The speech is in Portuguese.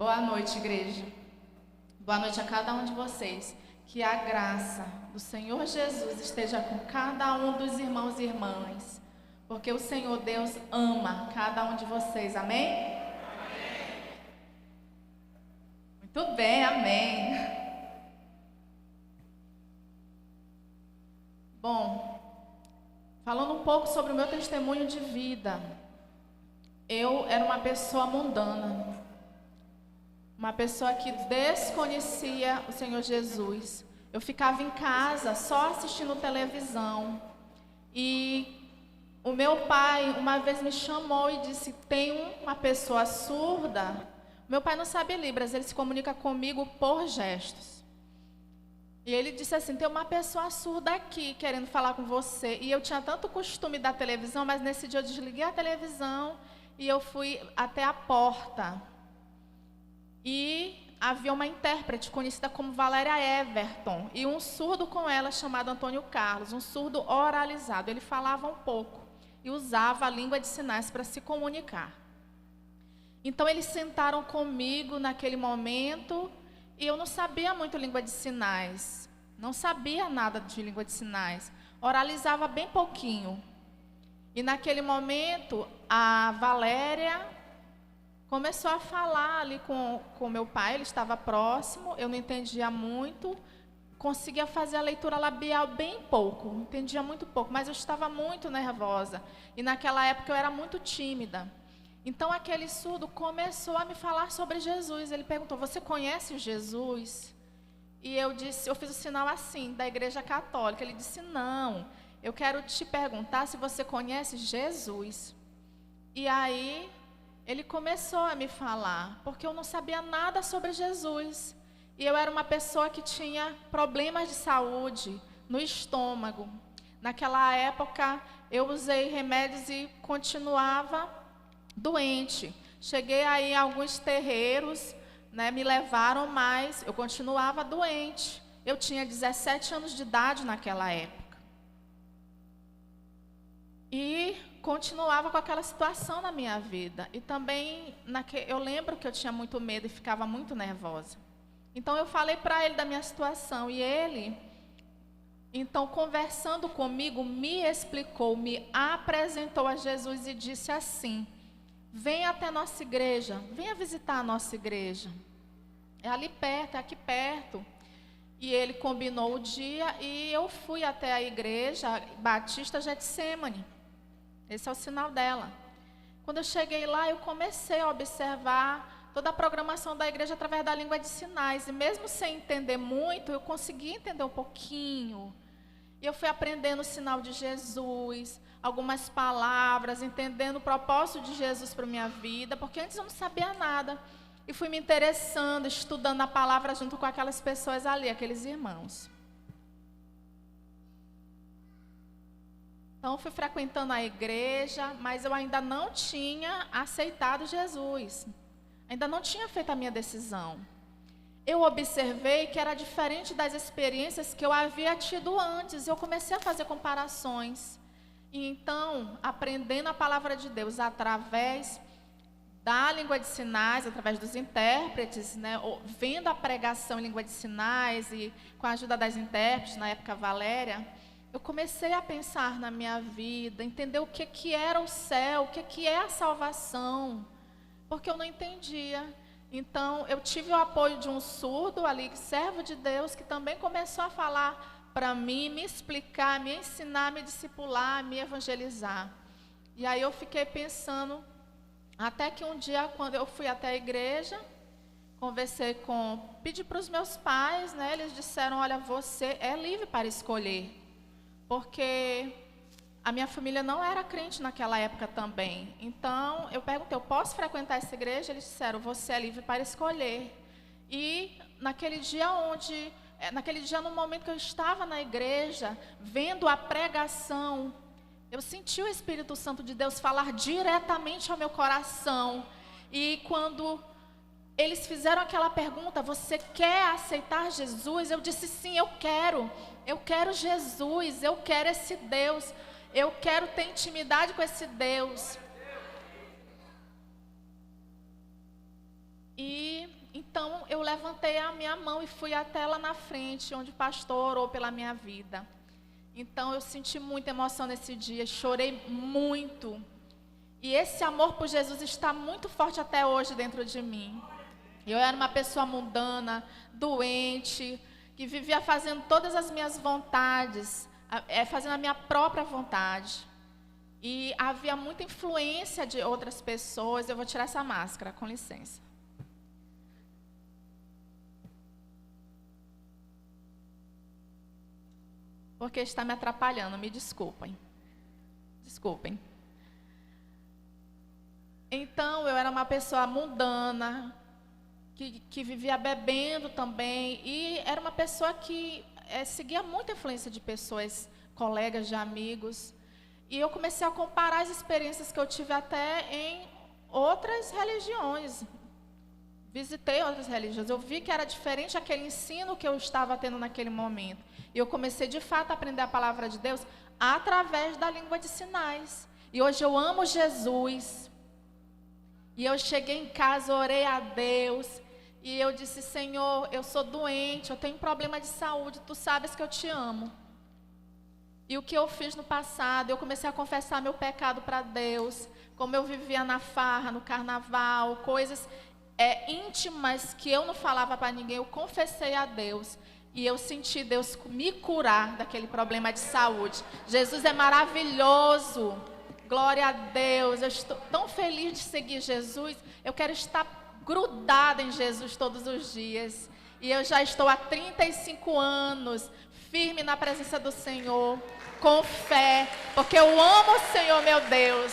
Boa noite, igreja. Boa noite a cada um de vocês. Que a graça do Senhor Jesus esteja com cada um dos irmãos e irmãs, porque o Senhor Deus ama cada um de vocês. Amém? Muito bem, amém. Bom, falando um pouco sobre o meu testemunho de vida. Eu era uma pessoa mundana. Uma pessoa que desconhecia o Senhor Jesus. Eu ficava em casa só assistindo televisão. E o meu pai uma vez me chamou e disse: tem uma pessoa surda. Meu pai não sabe Libras, ele se comunica comigo por gestos. E ele disse assim: tem uma pessoa surda aqui querendo falar com você. E eu tinha tanto costume da televisão, mas nesse dia eu desliguei a televisão e eu fui até a porta. E havia uma intérprete conhecida como Valéria Everton e um surdo com ela chamado Antônio Carlos, um surdo oralizado. Ele falava um pouco e usava a língua de sinais para se comunicar. Então eles sentaram comigo naquele momento e eu não sabia muito língua de sinais, não sabia nada de língua de sinais, oralizava bem pouquinho. E naquele momento a Valéria começou a falar ali com meu pai, ele estava próximo, eu não entendia muito, conseguia fazer a leitura labial bem pouco, entendia muito pouco, mas eu estava muito nervosa. E naquela época eu era muito tímida. Então aquele surdo começou a me falar sobre Jesus. Ele perguntou: você conhece Jesus? E eu disse, eu fiz o sinal assim, da Igreja Católica. Ele disse: não, eu quero te perguntar se você conhece Jesus. E aí ele começou a me falar, porque eu não sabia nada sobre Jesus. E eu era uma pessoa que tinha problemas de saúde no estômago. Naquela época, eu usei remédios e continuava doente. Cheguei aí a alguns terreiros, me levaram, mas eu continuava doente. Eu tinha 17 anos de idade naquela época. E continuava com aquela situação na minha vida. E também, eu lembro que eu tinha muito medo e ficava muito nervosa. Então, eu falei para ele da minha situação. E ele, então, conversando comigo, me explicou, me apresentou a Jesus e disse assim: venha até a nossa igreja, venha visitar a nossa igreja. É ali perto, é aqui perto. E ele combinou o dia e eu fui até a igreja Batista Getsemane. Esse é o sinal dela. Quando eu cheguei lá, eu comecei a observar toda a programação da igreja através da língua de sinais. E mesmo sem entender muito, eu consegui entender um pouquinho. E eu fui aprendendo o sinal de Jesus, algumas palavras, entendendo o propósito de Jesus para a minha vida, porque antes eu não sabia nada. E fui me interessando, estudando a palavra junto com aquelas pessoas ali, aqueles irmãos. Então, fui frequentando a igreja, mas eu ainda não tinha aceitado Jesus. Ainda não tinha feito a minha decisão. Eu observei que era diferente das experiências que eu havia tido antes. Eu comecei a fazer comparações. E então, aprendendo a palavra de Deus através da língua de sinais, através dos intérpretes, vendo a pregação em língua de sinais e com a ajuda das intérpretes, na época Valéria, eu comecei a pensar na minha vida, entender o que era o céu, o que é a salvação, porque eu não entendia. Então, eu tive o apoio de um surdo ali, servo de Deus, que também começou a falar para mim, me explicar, me ensinar, me discipular, me evangelizar. E aí eu fiquei pensando, até que um dia, quando eu fui até a igreja, pedi para os meus pais, eles disseram: olha, você é livre para escolher. Porque a minha família não era crente naquela época também. Então, eu perguntei: eu posso frequentar essa igreja? Eles disseram: você é livre para escolher. E naquele dia no momento que eu estava na igreja, vendo a pregação, eu senti o Espírito Santo de Deus falar diretamente ao meu coração. E quando eles fizeram aquela pergunta: você quer aceitar Jesus? Eu disse: sim, eu quero. Eu quero Jesus, eu quero esse Deus. Eu quero ter intimidade com esse Deus. E Então, eu levantei a minha mão e fui até lá na frente, onde o pastor orou pela minha vida. Então, eu senti muita emoção nesse dia, chorei muito. E esse amor por Jesus está muito forte até hoje dentro de mim. Eu era uma pessoa mundana, doente, que vivia fazendo todas as minhas vontades, fazendo a minha própria vontade. E havia muita influência de outras pessoas. Eu vou tirar essa máscara, com licença. Porque está me atrapalhando, me desculpem. Desculpem. Então, eu era uma pessoa mundana, que vivia bebendo também, e era uma pessoa que seguia muita influência de pessoas, colegas, de amigos. E eu comecei a comparar as experiências que eu tive até em outras religiões. Visitei outras religiões, eu vi que era diferente aquele ensino que eu estava tendo naquele momento. E eu comecei, de fato, a aprender a palavra de Deus através da língua de sinais. E hoje eu amo Jesus. E eu cheguei em casa, orei a Deus. E eu disse, Senhor, eu sou doente, eu tenho problema de saúde, Tu sabes que eu Te amo. E o que eu fiz no passado, eu comecei a confessar meu pecado para Deus. Como eu vivia na farra, no carnaval, coisas íntimas que eu não falava para ninguém, eu confessei a Deus. E eu senti Deus me curar daquele problema de saúde. Jesus é maravilhoso. Glória a Deus. Eu estou tão feliz de seguir Jesus. Eu quero estar grudada em Jesus todos os dias. E eu já estou há 35 anos firme na presença do Senhor, com fé, porque eu amo o Senhor, meu Deus.